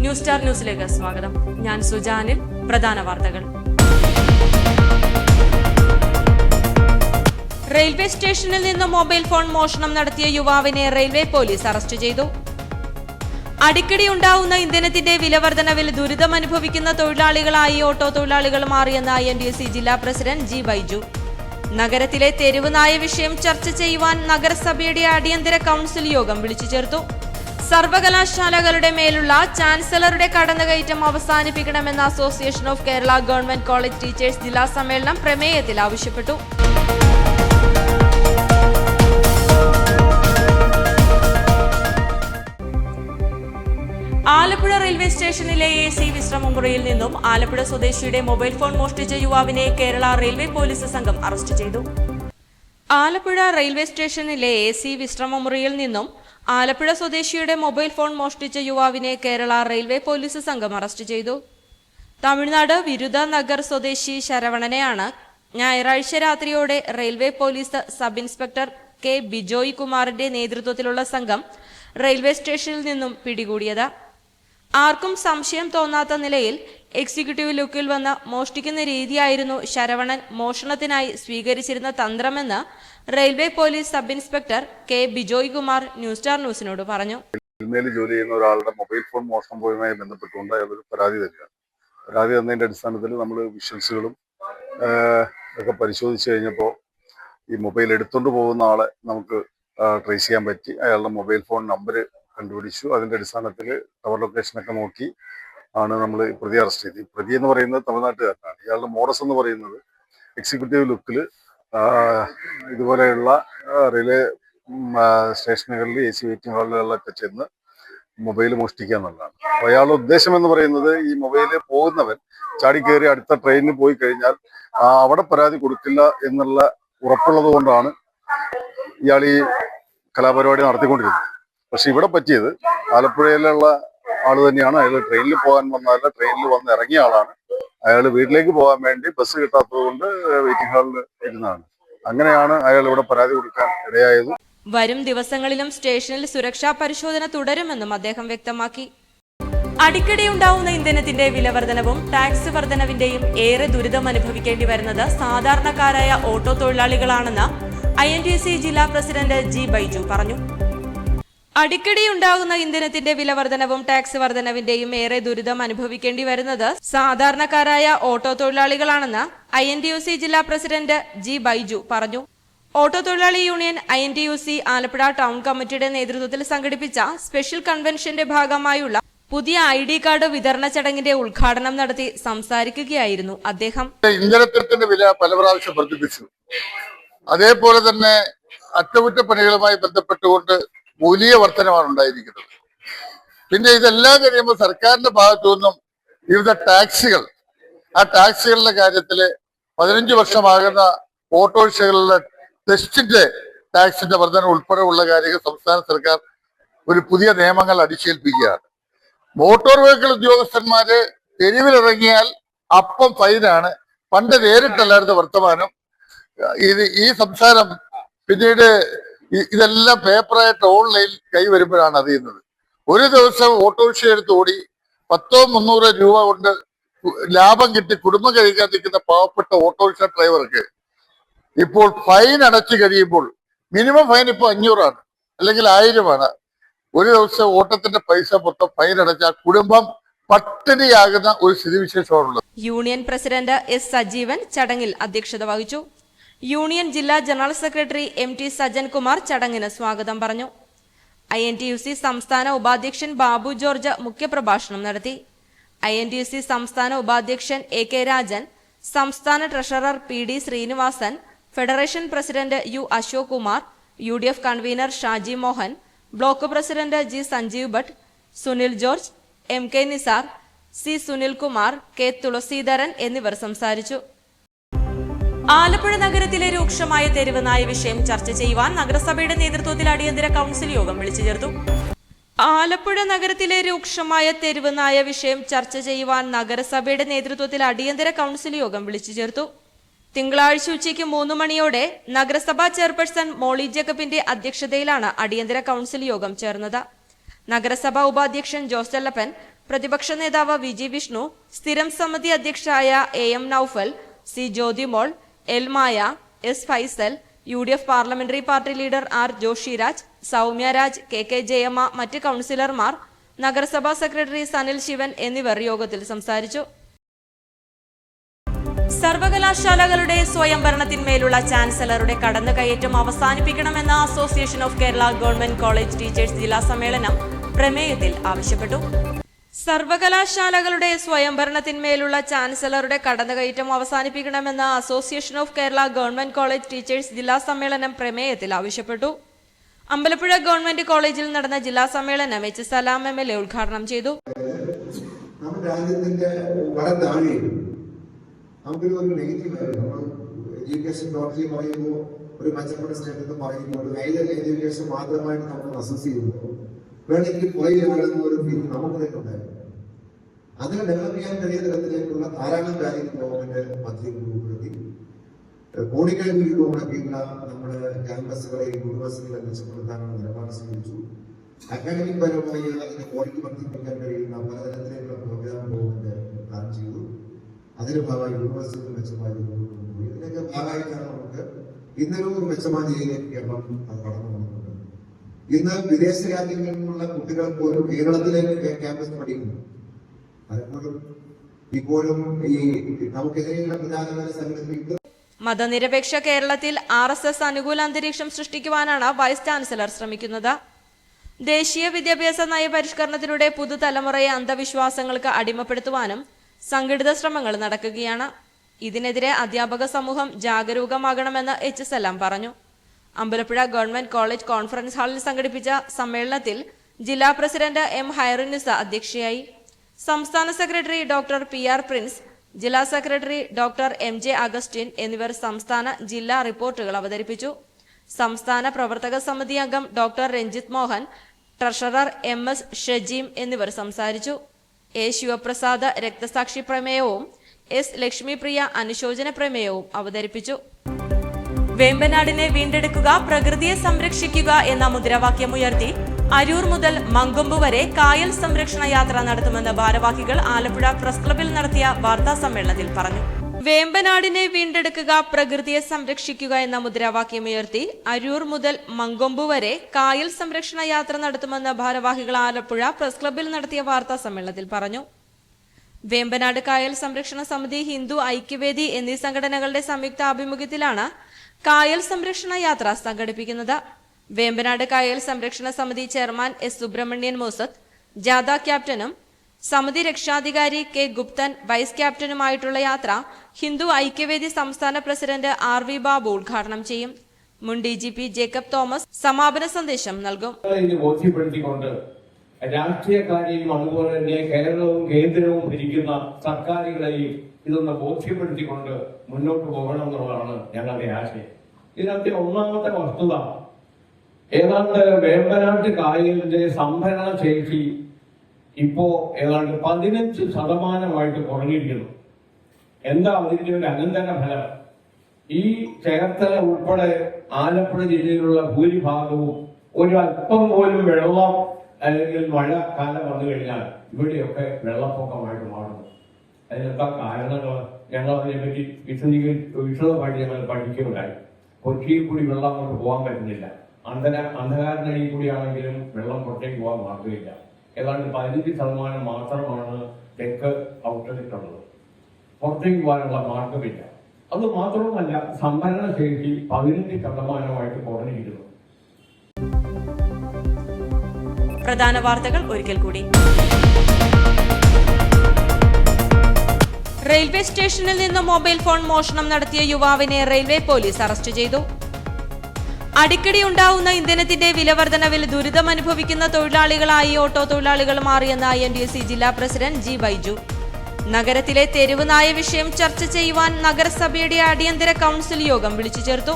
News star ന്യൂസിലേക്ക് സ്വാഗതം. ഞാൻ സുജാനിൽ. പ്രധാന വാർത്തകൾ. റെയിൽവേ സ്റ്റേഷനിൽ നിന്ന് മൊബൈൽ ഫോൺ മോഷണം നടത്തിയ യുവാവിനെ റെയിൽവേ പോലീസ് അറസ്റ്റ് ചെയ്തു. അടിക്കടി ഉണ്ടാവുന്ന ഇന്ധനത്തിന്റെ വിലവർധനവിൽ ദുരിതമനുഭവിക്കുന്ന തൊഴിലാളികളായി ഓട്ടോ തൊഴിലാളികൾ മാറിയെന്ന് INTUC ജില്ലാ പ്രസിഡന്റ് G. ബൈജു. നഗരത്തിലെ തെരുവ് നായ വിഷയം ചർച്ച ചെയ്യുവാൻ നഗരസഭയുടെ അടിയന്തര കൗൺസിൽ യോഗം വിളിച്ചു ചേർത്തു. സർവകലാശാലകളുടെ മേലുള്ള ചാൻസലറുടെ കടന്നുകയറ്റം അവസാനിപ്പിക്കണമെന്ന association of Kerala government college teachers ജില്ലാ സമ്മേളനം പ്രമേയത്തിൽ ആവശ്യപ്പെട്ടു. ആലപ്പുഴ റെയിൽവേ സ്റ്റേഷനിലെ AC വിശ്രമമുറിയിൽ നിന്നും ആലപ്പുഴ സ്വദേശിയുടെ മൊബൈൽ ഫോൺ മോഷ്ടിച്ച യുവാവിനെ കേരള റെയിൽവേ പോലീസ് സംഘം അറസ്റ്റ് ചെയ്തു. ആലപ്പുഴ റെയിൽവേ സ്റ്റേഷനിലെ AC വിശ്രമമുറിയിൽ നിന്നും ആലപ്പുഴ സ്വദേശിയുടെ മൊബൈൽ ഫോൺ മോഷ്ടിച്ച യുവാവിനെ കേരള റെയിൽവേ പോലീസ് സംഘം അറസ്റ്റ് ചെയ്തു. തമിഴ്നാട് വിരുദ നഗർ സ്വദേശി ശരവണനെയാണ് ഞായറാഴ്ച രാത്രിയോടെ railway police sub inspector K. Bijoy കുമാറിന്റെ നേതൃത്വത്തിലുള്ള സംഘം റെയിൽവേ സ്റ്റേഷനിൽ നിന്നും പിടികൂടിയത്. ആർക്കും സംശയം തോന്നാത്ത നിലയിൽ എക്സിക്യൂട്ടീവ് ലുക്കിൽ വന്ന് മോഷ്ടിക്കുന്ന രീതിയായിരുന്നു ശരവണൻ മോഷണത്തിനായി സ്വീകരിച്ചിരുന്ന തന്ത്രമെന്ന് railway police sub inspector K. Bijoy Kumar news star ന്യൂസിനോട് പറഞ്ഞു. ജോലി ചെയ്യുന്ന ഒരാളുടെ മൊബൈൽ ഫോൺ മോഷണം പോയതുമായി ബന്ധപ്പെട്ടുകൊണ്ട് അയാളൊരു പരാതി തരികയാണ്. പരാതി തന്നതിന്റെ അടിസ്ഥാനത്തിൽ നമ്മൾ വിഷ്വൽസുകളും ഒക്കെ പരിശോധിച്ച് കഴിഞ്ഞപ്പോൾ ഈ മൊബൈൽ എടുത്തുകൊണ്ട് പോകുന്ന ആളെ നമുക്ക് ട്രേസ് ചെയ്യാൻ പറ്റി. അയാളുടെ മൊബൈൽ ഫോൺ നമ്പർ കണ്ടുപിടിച്ചു. അതിന്റെ അടിസ്ഥാനത്തിൽ ടവർ ലൊക്കേഷനൊക്കെ നോക്കി ആണ് നമ്മൾ പ്രതി അറസ്റ്റ് ചെയ്തത്. പ്രതി എന്ന് പറയുന്നത് തമിഴ്നാട്ടുകാരനാണ്. ഇയാളുടെ മോഡസ് എന്ന് പറയുന്നത് എക്സിക്യൂട്ടീവ് ലുക്കിൽ ഇതുപോലെയുള്ള റെയിൽവേ സ്റ്റേഷനുകളിൽ AC വെയിറ്റിംഗ് ഹാളുകളിലൊക്കെ ചെന്ന് മൊബൈൽ മോഷ്ടിക്കുക എന്നുള്ളതാണ്. അപ്പോൾ അയാളുടെ ഉദ്ദേശം എന്ന് പറയുന്നത് ഈ മൊബൈൽ പോകുന്നവൻ ചാടിക്കയറി അടുത്ത ട്രെയിനിന് പോയി കഴിഞ്ഞാൽ അവിടെ പരാതി കൊടുക്കില്ല എന്നുള്ള ഉറപ്പുള്ളത് കൊണ്ടാണ് ഇയാൾ ഈ കലാപരിപാടി നടത്തിക്കൊണ്ടിരുന്നത്. പക്ഷെ ഇവിടെ പറ്റിയത് ആലപ്പുഴയിലുള്ള ആള് തന്നെയാണ്. അയാൾ ട്രെയിനിൽ പോകാൻ വന്നതല്ല, ട്രെയിനിൽ വന്ന് ഇറങ്ങിയ ആളാണ്. അയാൾ വീട്ടിലേക്ക് പോകാൻ വേണ്ടി ബസ് കിട്ടാത്തത് കൊണ്ട് വെയിറ്റിംഗ് ഹാളിൽ ഇരുന്നതാണ്. അങ്ങനെയാണ് അയാൾ ഇവിടെ പരാതി കൊടുക്കാൻ ഇടയായത്. വരും ദിവസങ്ങളിലും സ്റ്റേഷനിൽ സുരക്ഷാ പരിശോധന തുടരുമെന്നും അദ്ദേഹം വ്യക്തമാക്കി. അടിക്കടി ഉണ്ടാവുന്ന ഇന്ധനത്തിന്റെ വിലവർധനവും ടാക്സ് വർധനവിന്റെയും ഏറെ ദുരിതം അനുഭവിക്കേണ്ടി വരുന്നത് സാധാരണക്കാരായ ഓട്ടോ തൊഴിലാളികളാണെന്ന് INTUC ജില്ലാ പ്രസിഡന്റ് G. ബൈജു പറഞ്ഞു. അടിക്കടി ഉണ്ടാകുന്ന ഇന്ധനത്തിന്റെ വിലവർധനവും ടാക്സ് വർധനവിന്റെയും ഏറെ ദുരിതം അനുഭവിക്കേണ്ടി വരുന്നത് സാധാരണക്കാരായ ഓട്ടോ തൊഴിലാളികളാണെന്ന് INTUC ജില്ലാ പ്രസിഡന്റ് G. ബൈജു പറഞ്ഞു. ഓട്ടോ തൊഴിലാളി യൂണിയൻ INTUC ആലപ്പുഴ ടൗൺ കമ്മിറ്റിയുടെ നേതൃത്വത്തിൽ സംഘടിപ്പിച്ച സ്പെഷ്യൽ കൺവെൻഷന്റെ ഭാഗമായുള്ള പുതിയ ID കാർഡ് വിതരണ ചടങ്ങിന്റെ ഉദ്ഘാടനം നടത്തി സംസാരിക്കുകയായിരുന്നു അദ്ദേഹം. ഇന്ധനത്തിന്റെ വില പല പ്രാവശ്യം വർദ്ധിപ്പിച്ചു. അതേപോലെ തന്നെ അറ്റകുറ്റപ്പണികളുമായി ബന്ധപ്പെട്ടുകൊണ്ട് വലിയ വർധനമാണ് ഉണ്ടായിരിക്കുന്നത്. പിന്നെ ഇതെല്ലാം കഴിയുമ്പോൾ സർക്കാരിന്റെ ഭാഗത്തു നിന്നും വിവിധ ടാക്സുകൾ, ആ ടാക്സുകളുടെ കാര്യത്തില് 15 വർഷമാകുന്ന ഓട്ടോറിക്ഷകളിലെ ടെസ്റ്റിന്റെ ടാക്സിന്റെ വർധന ഉൾപ്പെടെ ഉള്ള കാര്യങ്ങൾ സംസ്ഥാന സർക്കാർ ഒരു പുതിയ നിയമങ്ങൾ അടിച്ചേൽപ്പിക്കുകയാണ്. മോട്ടോർ വെഹിക്കിൾ ഉദ്യോഗസ്ഥന്മാര് തെരുവിലിറങ്ങിയാൽ അപ്പം ഫൈനാണ്. പണ്ട് നേരിട്ടല്ലായിരുന്നു വർത്തമാനം. ഈ സംസാരം പിന്നീട് ഇതെല്ലാം പേപ്പറായിട്ട് ഓൺലൈൻ കൈവരുമ്പോഴാണ് അറിയുന്നത്. ഒരു ദിവസം ഓട്ടോറിക്ഷ എടുത്ത് ഓടി 100-300 രൂപ കൊണ്ട് ലാഭം കിട്ടി കുടുംബം കഴിക്കാൻ നിൽക്കുന്ന പാവപ്പെട്ട ഓട്ടോറിക്ഷ ഡ്രൈവർക്ക് ഇപ്പോൾ ഫൈൻ അടച്ചു കഴിയുമ്പോൾ മിനിമം ഫൈൻ ഇപ്പോൾ 500 ആണ്, അല്ലെങ്കിൽ 1000 ഒരു ദിവസം ഓട്ടത്തിന്റെ പൈസ മൊത്തം ഫൈൻ അടച്ചാൽ കുടുംബം പട്ടിണിയാകുന്ന ഒരു സ്ഥിതിവിശേഷമാണുള്ളത്. Union president S. സജീവൻ ചടങ്ങിൽ അധ്യക്ഷത വഹിച്ചു. യൂണിയൻ ജില്ലാ general secretary MT Sajan Kumar ചടങ്ങിന് സ്വാഗതം പറഞ്ഞു. INTUC സംസ്ഥാന ഉപാധ്യക്ഷൻ ബാബു ജോർജ് മുഖ്യപ്രഭാഷണം നടത്തി. INTUC സംസ്ഥാന ഉപാധ്യക്ഷൻ AK രാജൻ, സംസ്ഥാന treasurer PD Srinivasan, federation president U. Ashok Kumar, UDF convenor Shaji Mohan, block president G. Sanjeev Bhatt, Sunil George, MK Nisar, C. Sunil Kumar, K. Thulaseedharan എന്നിവർ സംസാരിച്ചു. ആലപ്പുഴ നഗരത്തിലെ രൂക്ഷമായ തെരുവ് നായ വിഷയം ചർച്ച ചെയ്യുവാൻ നഗരസഭയുടെ നേതൃത്വത്തിൽ അടിയന്തര കൗൺസിൽ യോഗം വിളിച്ചു ചേർത്തു. ആലപ്പുഴ നഗരത്തിലെ രൂക്ഷമായ തെരുവ് നായ വിഷയം ചർച്ച ചെയ്യുവാൻ നഗരസഭയുടെ നേതൃത്വത്തിൽ അടിയന്തര കൗൺസിൽ യോഗം വിളിച്ചു ചേർത്തു. തിങ്കളാഴ്ച ഉച്ചയ്ക്ക് 3 മണിയോടെ നഗരസഭാ ചെയർപേഴ്സൺ മോളി ജേക്കബിന്റെ അധ്യക്ഷതയിലാണ് അടിയന്തര കൗൺസിൽ യോഗം ചേർന്നത്. നഗരസഭാ ഉപാധ്യക്ഷൻ ജോസ് ചെല്ലപ്പൻ, പ്രതിപക്ഷ നേതാവ് വി വിഷ്ണു, സ്ഥിരം സമിതി അധ്യക്ഷരായ AM Noufal, C Jyothimol, L Maya, S Faisal, UDF parliamentary party leader R Joshiraj, Soumya Raj, KK Jayamma, മറ്റ് കൌൺസിലർമാർ, നഗരസഭാ സെക്രട്ടറി സനിൽ ശിവൻ എന്നിവർ യോഗത്തിൽ സംസാരിച്ചു. സർവകലാശാലകളുടെ സ്വയംഭരണത്തിന്മേലുള്ള ചാൻസലറുടെ കടന്നുകയറ്റം അവസാനിപ്പിക്കണമെന്ന association of Kerala government college teachers ജില്ലാ സമ്മേളനം പ്രമേയത്തിൽ ആവശ്യപ്പെട്ടു. സർവകലാശാലകളുടെ സ്വയംഭരണത്തിന്മേലുള്ള ചാൻസലറുടെ കടന്നുകയറ്റം അവസാനിപ്പിക്കണമെന്ന association of Kerala government college teachers ജില്ലാ സമ്മേളനം പ്രമേയത്തിൽ ആവശ്യപ്പെട്ടു. അമ്പലപ്പുഴ ഗവൺമെന്റ് കോളേജിൽ നടന്ന ജില്ലാ സമ്മേളനം H സലാം MLA ഉദ്ഘാടനം ചെയ്തു. നമുക്കൊരു നെഗറ്റീവായിരുന്നു. നമ്മൾ എഡ്യൂക്കേഷൻ ടോട്ടലി പറയുമ്പോൾ ഒരു മെച്ചപ്പെട്ട സ്റ്റേറ്റ് എന്ന് പറയുമ്പോൾ ഹൈലർ എഡ്യൂക്കേഷൻ മാത്രമായിട്ട് നമ്മൾ അസസ് ചെയ്യുമ്പോൾ വേണമെങ്കിൽ പോയി വരുന്ന ഒരു ഫീൽ നമുക്ക് തന്നെ ഉണ്ടായിരുന്നു. അതിനെ ഡെവലപ്പ് ചെയ്യാൻ കഴിയുന്ന തരത്തിലേക്കുള്ള ധാരാളം കാര്യങ്ങൾ ഗവൺമെന്റ് പദ്ധതികൾ ഉൾപ്പെടുത്തി കോടിക്കണക്കിന് രൂപ മുടക്കിയുള്ള നമ്മുടെ ക്യാമ്പസുകളെ യൂണിവേഴ്സിറ്റികളെ മെച്ചപ്പെടുത്താനുള്ള നിലപാട് സ്വീകരിച്ചു. അക്കാഡമിക് പരമായി അതിന്റെ ക്വാളിറ്റി വർദ്ധിപ്പിക്കാൻ കഴിയുന്ന പലതരത്തിലേക്കുള്ള പ്രോഗ്രാം ഗവൺമെന്റ് പ്ലാൻ ചെയ്തു. അതിന്റെ ഭാഗമായി യൂണിവേഴ്സിറ്റി മെച്ചമായി കൊണ്ടുപോയി. ഇതിനൊക്കെ ഭാഗമായിട്ടാണ് നമുക്ക് ഇന്നൊരു മെച്ചമായ രീതിയിലേക്ക് കേരളം കടന്നു വന്നിട്ടുണ്ട്. ഇന്ന് വിദേശ രാജ്യങ്ങളിൽ നിന്നുള്ള കുട്ടികൾ പോലും കേരളത്തിലേക്ക് ക്യാമ്പസ് പഠിക്കുന്നു. പലപ്പോഴും ഇപ്പോഴും ഈ നമുക്കെതിരെയുള്ള പ്രധാനമായ സംഘടനകൾ മതനിരപേക്ഷ കേരളത്തിൽ RSS അനുകൂല അന്തരീക്ഷം സൃഷ്ടിക്കുവാനാണ് വൈസ് ചാൻസലർ ശ്രമിക്കുന്നത്. ദേശീയ വിദ്യാഭ്യാസ നയപരിഷ്കരണത്തിലൂടെ പുതുതലമുറയെ അന്ധവിശ്വാസങ്ങൾക്ക് അടിമപ്പെടുത്തുവാനും സംഘടിത ശ്രമങ്ങൾ നടക്കുകയാണ്. ഇതിനെതിരെ അധ്യാപക സമൂഹം ജാഗരൂകമാകണമെന്ന് H സലാം പറഞ്ഞു. അമ്പലപ്പുഴ ഗവൺമെന്റ് കോളേജ് കോൺഫറൻസ് ഹാളിൽ സംഘടിപ്പിച്ച സമ്മേളനത്തിൽ ജില്ലാ പ്രസിഡന്റ് M ഹൈറുനിസ അധ്യക്ഷയായി. സംസ്ഥാന സെക്രട്ടറി ഡോക്ടർ PR പ്രിൻസ്, ജില്ലാ സെക്രട്ടറി ഡോക്ടർ MJ അഗസ്റ്റിൻ എന്നിവർ സംസ്ഥാന ജില്ലാ റിപ്പോർട്ടുകൾ അവതരിപ്പിച്ചു. സംസ്ഥാന പ്രവർത്തക സമിതി അംഗം doctor Ranjith Mohan, treasurer MS Shajeem എന്നിവർ സംസാരിച്ചു. A ശിവപ്രസാദ് രക്തസാക്ഷി പ്രമേയവും S ലക്ഷ്മിപ്രിയ അനുശോചന പ്രമേയവും അവതരിപ്പിച്ചു. വേമ്പനാടിനെ വീണ്ടെടുക്കുക, പ്രകൃതിയെ സംരക്ഷിക്കുക എന്ന മുദ്രാവാക്യമുയർത്തി അരൂർ മുതൽ മങ്കൊമ്പ് വരെ കായൽ സംരക്ഷണ യാത്ര നടത്തുമെന്ന് ഭാരവാഹികൾ ആലപ്പുഴ പ്രസ് ക്ലബിൽ നടത്തിയ വാർത്താ സമ്മേളനത്തിൽ പറഞ്ഞു. വേമ്പനാടിനെ വീണ്ടെടുക്കുക, പ്രകൃതിയെ സംരക്ഷിക്കുക എന്ന മുദ്രാവാക്യമുയർത്തി അരൂർ മുതൽ മങ്കൊമ്പ് വരെ കായൽ സംരക്ഷണ യാത്ര നടത്തുമെന്ന് ഭാരവാഹികൾ ആലപ്പുഴ പ്രസ് ക്ലബിൽ നടത്തിയ വാർത്താ സമ്മേളനത്തിൽ പറഞ്ഞു. വേമ്പനാട് കായൽ സംരക്ഷണ സമിതി, ഹിന്ദു ഐക്യവേദി എന്നീ സംഘടനകളുടെ സംയുക്ത ആഭിമുഖ്യത്തിലാണ് കായൽ സംരക്ഷണ യാത്ര സംഘടിപ്പിക്കുന്നത്. വേമ്പനാട് കായൽ സംരക്ഷണ സമിതി ചെയർമാൻ S സുബ്രഹ്മണ്യൻ മോസത്ത് ജാഥ ക്യാപ്റ്റനും സമിതി രക്ഷാധികാരി K ഗുപ്തൻ വൈസ് ക്യാപ്റ്റനുമായിട്ടുള്ള യാത്ര ഹിന്ദു ഐക്യവേദി സംസ്ഥാന പ്രസിഡന്റ് RV ബാബു ഉദ്ഘാടനം ചെയ്യും. മുൻ DGP ജേക്കബ് തോമസ് സമാപന സന്ദേശം നൽകും. രാഷ്ട്രീയക്കാരെയും അതുപോലെ തന്നെ കേരളവും കേന്ദ്രവും ഭരിക്കുന്ന സർക്കാരുകളെയും ഇതൊന്ന് ബോധ്യപ്പെടുത്തിക്കൊണ്ട് മുന്നോട്ട് പോകണം എന്നുള്ളതാണ് ഞങ്ങളുടെ ആശയം. ഇതിനകത്തെ ഒന്നാമത്തെ വസ്തുത, ഏതാണ്ട് വേമ്പനാട്ട് കായലിന്റെ സംഭരണ ശേഷി ഇപ്പോ ഏതാണ്ട് 15% കുറഞ്ഞിരിക്കുന്നു. എന്താ അതിന്റെ ഒരു അനന്തര ഫലം? ഈ ചേർത്തല ഉൾപ്പെടെ ആലപ്പുഴ ജില്ലയിലുള്ള ഭൂരിഭാഗവും ഒരു അല്പം പോലും വെള്ളം അല്ലെങ്കിൽ മഴക്കാലം വന്നു കഴിഞ്ഞാൽ ഇവിടെയൊക്കെ വെള്ളപ്പൊക്കമായിട്ട് മാറുന്നു. അതിനെന്താ കാരണങ്ങൾ? ഞങ്ങൾ അതിനെപ്പറ്റി വിശദമായിട്ട് ഞങ്ങൾ പഠിക്കുകയുണ്ടായി. കൊച്ചിയിൽ കൂടി വെള്ളം അങ്ങോട്ട് പോകാൻ പറ്റുന്നില്ല. അന്ധകാരനടിയിൽ കൂടിയാണെങ്കിലും വെള്ളം പുറത്തേക്ക് പോകാൻ മാർഗമില്ല. ഏതാണ്ട് 15% മാത്രമാണ് തെക്ക് ഔട്ട്ലെറ്റുള്ളത്. പുറത്തേക്ക് പോകാനുള്ള മാർഗമില്ല. അത് മാത്രവുമല്ല, സംഭരണ ശേഷി 15% കുറഞ്ഞിരിക്കുന്നു. പ്രധാന വാർത്തകൾ ഒരിക്കൽ കൂടി. റെയിൽവേ സ്റ്റേഷനിൽ നിന്ന് മൊബൈൽ ഫോൺ മോഷണം നടത്തിയ യുവാവിനെ റെയിൽവേ പോലീസ് അറസ്റ്റ് ചെയ്തു. അടിക്കടി ഉണ്ടാവുന്ന ഇന്ധനത്തിന്റെ വിലവർധനവിൽ ദുരിതമനുഭവിക്കുന്ന തൊഴിലാളികളായി ഓട്ടോ തൊഴിലാളികൾ മാറിയെന്ന് INTUC ജില്ലാ പ്രസിഡന്റ് G ബൈജു. നഗരത്തിലെ തെരുവ് നായ വിഷയം ചർച്ച ചെയ്യുവാൻ നഗരസഭയുടെ അടിയന്തര കൗൺസിൽ യോഗം വിളിച്ചു ചേർത്തു.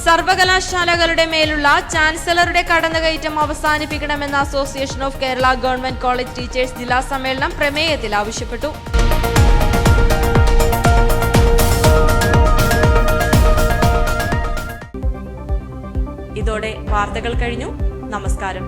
സർവകലാശാലകളുടെ മേലുള്ള ചാൻസലറുടെ കടന്നുകയറ്റം അവസാനിപ്പിക്കണമെന്ന association of Kerala government college teachers ജില്ലാ സമ്മേളനം പ്രമേയത്തിൽ ആവശ്യപ്പെട്ടു. ഇതോടെ വാർത്തകൾ കഴിഞ്ഞു. നമസ്കാരം.